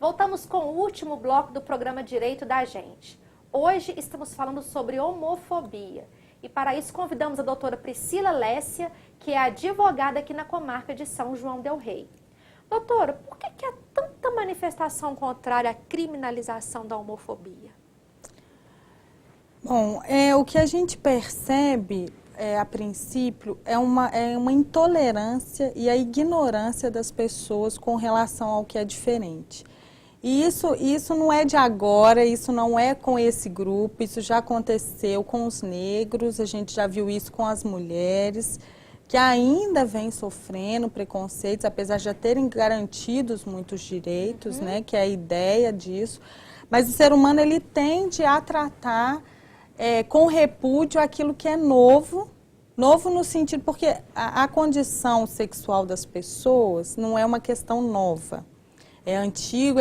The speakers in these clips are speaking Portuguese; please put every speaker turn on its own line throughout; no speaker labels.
Voltamos com o último bloco do programa Direito da Gente. Hoje estamos falando sobre homofobia. E para isso convidamos a doutora Priscila Lécia, que é advogada aqui na comarca de São João del Rei. Doutora, por que há tanta manifestação contrária à criminalização da homofobia?
Bom, o que a gente percebe, a princípio, é uma intolerância e a ignorância das pessoas com relação ao que é diferente. E isso não é de agora, isso não é com esse grupo, isso já aconteceu com os negros, a gente já viu isso com as mulheres, que ainda vêm sofrendo preconceitos, apesar de já terem garantidos muitos direitos, né, que é a ideia disso. Mas o ser humano, ele tende a tratar com repúdio aquilo que é novo no sentido, porque a condição sexual das pessoas não é uma questão nova. É antigo,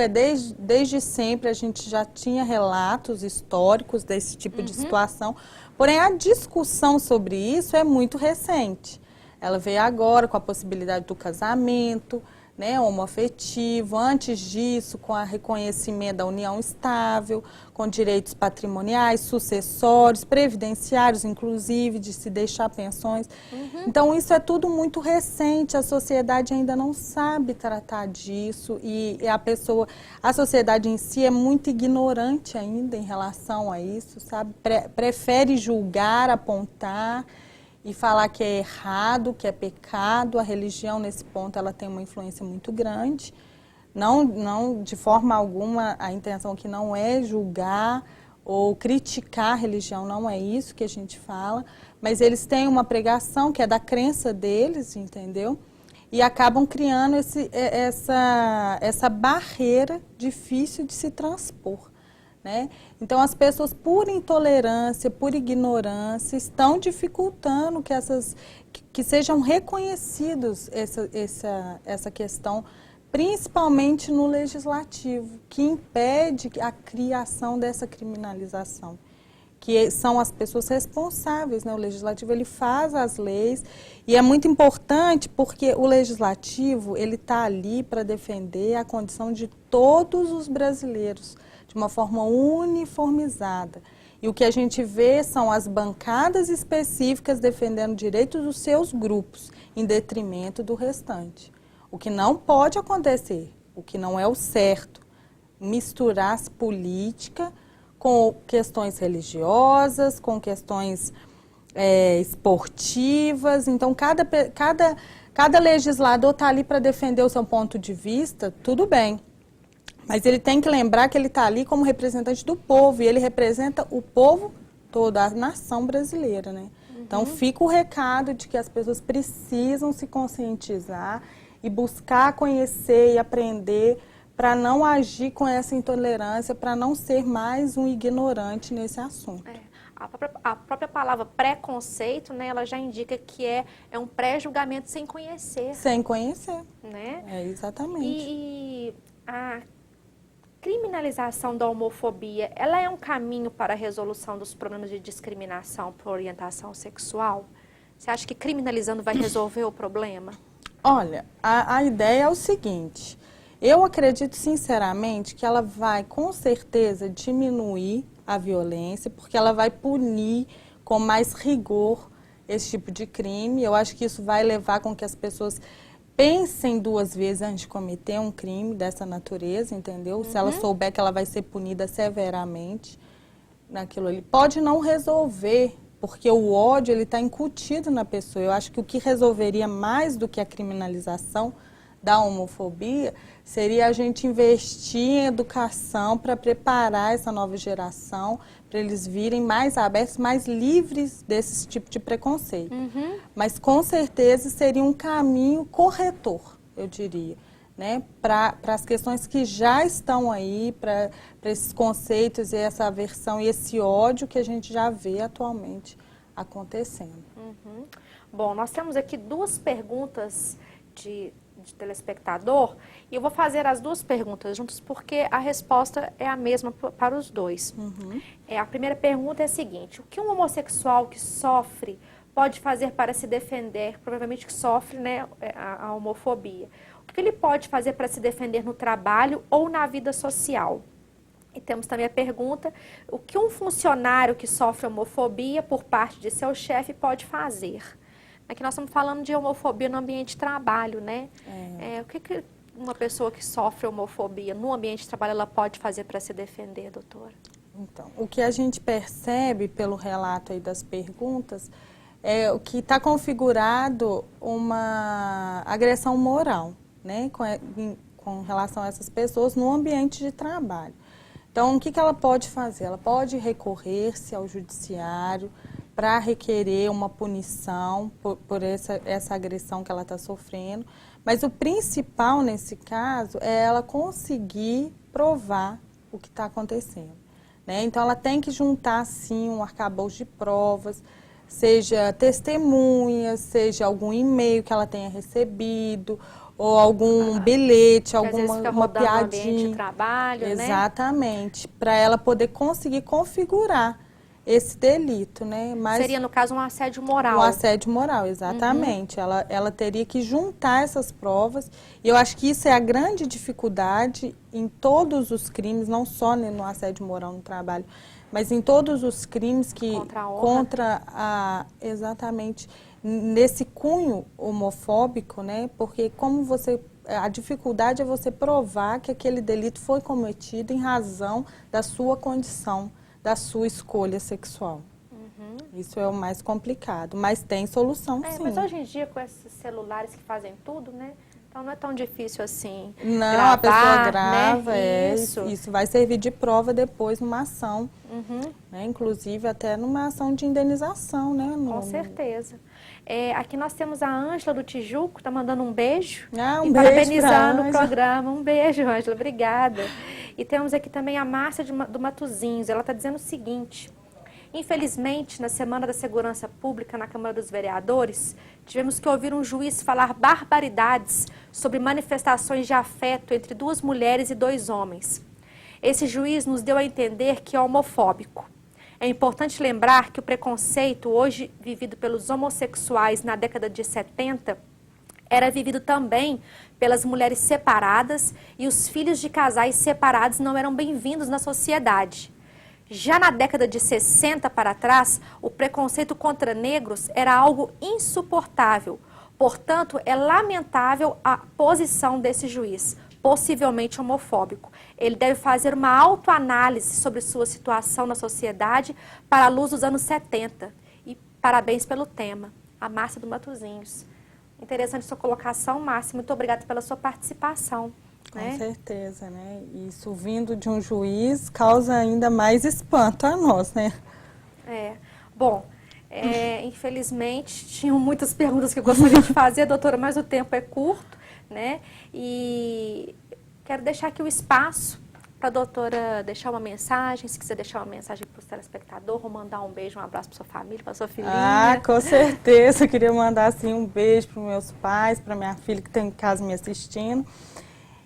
desde sempre a gente já tinha relatos históricos desse tipo de situação, porém a discussão sobre isso é muito recente. Ela veio agora com a possibilidade do casamento, né, homoafetivo, antes disso com o reconhecimento da união estável, com direitos patrimoniais, sucessórios, previdenciários, inclusive, de se deixar pensões. Então, isso é tudo muito recente, a sociedade ainda não sabe tratar disso e a sociedade em si é muito ignorante ainda em relação a isso, sabe? Prefere julgar, apontar e falar que é errado, que é pecado. A religião, nesse ponto, ela tem uma influência muito grande. Não, de forma alguma, a intenção aqui não é julgar ou criticar a religião, não é isso que a gente fala, mas eles têm uma pregação que é da crença deles, entendeu? E acabam criando essa barreira difícil de se transpor. Né? Então, as pessoas, por intolerância, por ignorância, estão dificultando que sejam reconhecidos essa questão, principalmente no legislativo, que impede a criação dessa criminalização, que são as pessoas responsáveis, né? O legislativo, ele faz as leis e é muito importante porque o legislativo, ele está ali para defender a condição de todos os brasileiros, de uma forma uniformizada. E o que a gente vê são as bancadas específicas defendendo direitos dos seus grupos, em detrimento do restante. O que não pode acontecer, o que não é o certo, misturar política com questões religiosas, com questões esportivas. Então, cada legislador está ali para defender o seu ponto de vista, tudo bem. Mas ele tem que lembrar que ele está ali como representante do povo, e ele representa o povo todo, a nação brasileira, né? Então, fica o recado de que as pessoas precisam se conscientizar e buscar conhecer e aprender para não agir com essa intolerância, para não ser mais um ignorante nesse assunto.
A própria palavra preconceito, né, ela já indica que é um pré-julgamento sem conhecer.
Sem conhecer.
Né?
Exatamente.
E a criminalização da homofobia, ela é um caminho para a resolução dos problemas de discriminação por orientação sexual? Você acha que criminalizando vai resolver o problema?
Olha, a ideia é o seguinte, eu acredito sinceramente que ela vai com certeza diminuir a violência, porque ela vai punir com mais rigor esse tipo de crime. Eu acho que isso vai levar com que as pessoas pensem duas vezes antes de cometer um crime dessa natureza, entendeu? Se ela souber que ela vai ser punida severamente naquilo ali. Pode não resolver, porque o ódio ele está incutido na pessoa. Eu acho que o que resolveria mais do que a criminalização da homofobia seria a gente investir em educação para preparar essa nova geração, para eles virem mais abertos, mais livres desse tipo de preconceito. Mas com certeza seria um caminho corretor, eu diria, né? Para as questões que já estão aí, para esses conceitos e essa aversão e esse ódio que a gente já vê atualmente acontecendo.
Bom, nós temos aqui duas perguntas de telespectador, e eu vou fazer as duas perguntas juntas porque a resposta é a mesma para os dois. A primeira pergunta é a seguinte: o que um homossexual que sofre pode fazer para se defender, provavelmente que sofre, né, a homofobia? O que ele pode fazer para se defender no trabalho ou na vida social? E temos também a pergunta, o que um funcionário que sofre homofobia por parte de seu chefe pode fazer? Aqui nós estamos falando de homofobia no ambiente de trabalho, né? O que uma pessoa que sofre homofobia no ambiente de trabalho ela pode fazer para se defender, doutora?
Então, o que a gente percebe pelo relato aí das perguntas é o que está configurado uma agressão moral, né, com relação a essas pessoas no ambiente de trabalho. Então, o que ela pode fazer? Ela pode recorrer-se ao judiciário para requerer uma punição por essa agressão que ela está sofrendo, mas o principal nesse caso é ela conseguir provar o que está acontecendo, né? Então, ela tem que juntar, sim, um arcabouço de provas, seja testemunhas, seja algum e-mail que ela tenha recebido, ou algum bilhete, alguma piadinha. No ambiente
de trabalho,
exatamente, né? Para ela poder conseguir configurar esse delito, né? Mas
seria, no caso, um assédio moral.
Um assédio moral, exatamente. Ela teria que juntar essas provas. E eu acho que isso é a grande dificuldade em todos os crimes, não só no assédio moral no trabalho, mas em todos os crimes que exatamente nesse cunho homofóbico, né? Porque a dificuldade é você provar que aquele delito foi cometido em razão da sua condição, da sua escolha sexual. Isso é o mais complicado, mas tem solução, sim.
Mas hoje em dia, com esses celulares que fazem tudo, né? Então não é tão difícil assim.
Não,
gravar,
a pessoa grava,
né?
Isso vai servir de prova depois numa ação, né? Inclusive até numa ação de indenização, né?
Com certeza. Aqui nós temos a Ângela do Tijuco, está mandando um beijo.
Um
e
beijo
parabenizando o programa. Um beijo, Ângela, obrigada. E temos aqui também a Márcia do Matozinhos, ela está dizendo o seguinte: infelizmente, na Semana da Segurança Pública na Câmara dos Vereadores, tivemos que ouvir um juiz falar barbaridades sobre manifestações de afeto entre 2 mulheres e 2 homens. Esse juiz nos deu a entender que é homofóbico. É importante lembrar que o preconceito hoje vivido pelos homossexuais na década de 70 era vivido também pelas mulheres separadas e os filhos de casais separados não eram bem-vindos na sociedade. Já na década de 60 para trás, o preconceito contra negros era algo insuportável. Portanto, é lamentável a posição desse juiz, possivelmente homofóbico. Ele deve fazer uma autoanálise sobre sua situação na sociedade para a luz dos anos 70. E parabéns pelo tema. A Márcia do Matozinhos. Interessante sua colocação, Márcia. Muito obrigada pela sua participação.
Com certeza, né? Isso vindo de um juiz causa ainda mais espanto a nós, né?
Bom, infelizmente, tinham muitas perguntas que eu gostaria de fazer, doutora, mas o tempo é curto, né? E quero deixar aqui o espaço para a doutora deixar uma mensagem, se quiser deixar uma mensagem para o telespectador, ou mandar um beijo, um abraço para sua família, para sua filhinha.
Com certeza, eu queria mandar assim, um beijo para os meus pais, para minha filha que está em casa me assistindo.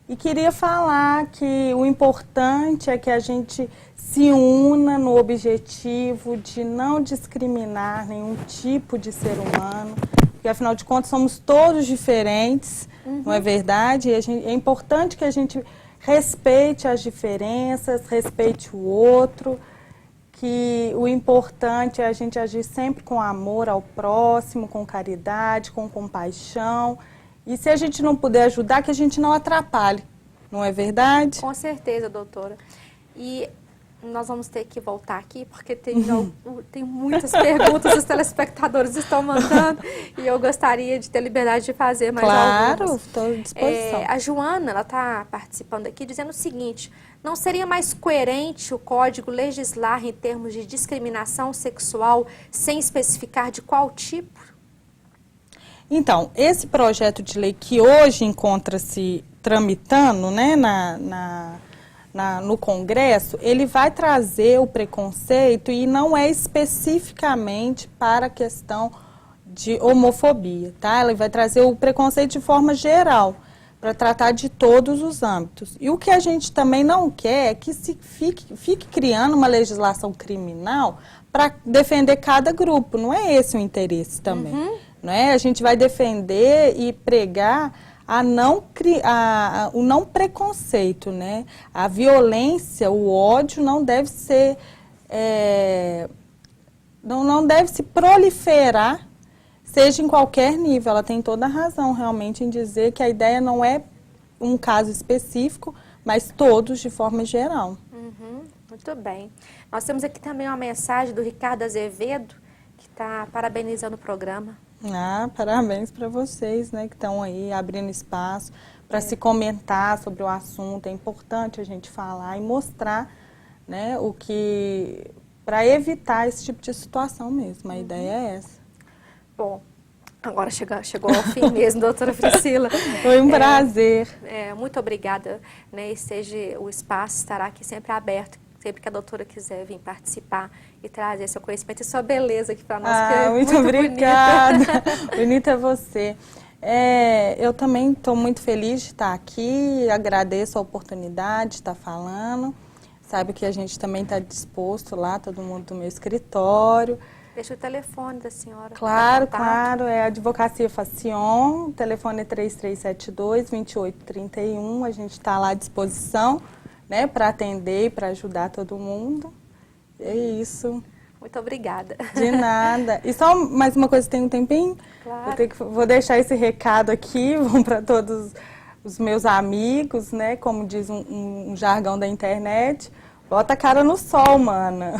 E queria falar que o importante é que a gente se una no objetivo de não discriminar nenhum tipo de ser humano, porque afinal de contas somos todos diferentes, não é verdade? E é importante que a gente respeite as diferenças, respeite o outro, que o importante é a gente agir sempre com amor ao próximo, com caridade, com compaixão. E se a gente não puder ajudar, que a gente não atrapalhe, não é verdade?
Com certeza, doutora. E nós vamos ter que voltar aqui, porque tem muitas perguntas que os telespectadores estão mandando e eu gostaria de ter liberdade de fazer mais algumas.
Claro, estou à disposição.
A Joana, ela está participando aqui, dizendo o seguinte: não seria mais coerente o Código legislar em termos de discriminação sexual sem especificar de qual tipo?
Então, esse projeto de lei que hoje encontra-se tramitando, né, no Congresso, ele vai trazer o preconceito e não é especificamente para a questão de homofobia, tá? Ele vai trazer o preconceito de forma geral, para tratar de todos os âmbitos. E o que a gente também não quer é que se fique criando uma legislação criminal para defender cada grupo. Não é esse o interesse também. Não é? A gente vai defender e pregar o não preconceito, né? A violência, o ódio não deve ser... não deve se proliferar, seja em qualquer nível. Ela tem toda a razão realmente em dizer que a ideia não é um caso específico, mas todos de forma geral.
Muito bem. Nós temos aqui também uma mensagem do Ricardo Azevedo, que está parabenizando o programa.
Parabéns para vocês, né, que estão aí abrindo espaço para se comentar sobre o assunto. É importante a gente falar e mostrar, né, para evitar esse tipo de situação mesmo. A ideia é essa.
Bom, agora chegou ao fim mesmo, doutora Priscila.
Foi um prazer.
Muito obrigada, né, o espaço estará aqui sempre aberto, sempre que a doutora quiser vir participar e trazer seu conhecimento e sua beleza aqui para nós, que é muito
obrigada.
bonita.
Bonita é você. Eu também estou muito feliz de estar aqui, agradeço a oportunidade de estar falando. Sabe que a gente também está disposto lá, todo mundo do meu escritório.
Deixa o telefone da senhora.
Claro, é a Advocacia Facion, o telefone é 3372-2831, a gente está lá à disposição, né, para atender e para ajudar todo mundo. É isso.
Muito obrigada.
De nada. E só mais uma coisa, tem um tempinho?
Claro.
Vou deixar esse recado aqui, vão para todos os meus amigos, né, como diz um jargão da internet, bota a cara no sol, mana.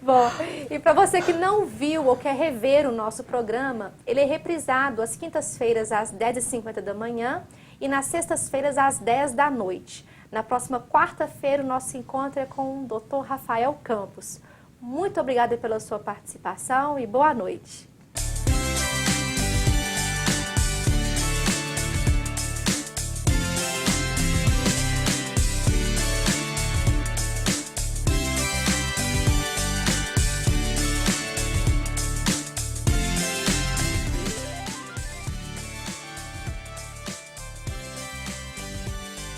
Bom, e para você que não viu ou quer rever o nosso programa, ele é reprisado às quintas-feiras às 10h50 da manhã e nas sextas-feiras às 10 da noite. Na próxima quarta-feira, o nosso encontro é com o Dr. Rafael Campos. Muito obrigada pela sua participação e boa noite.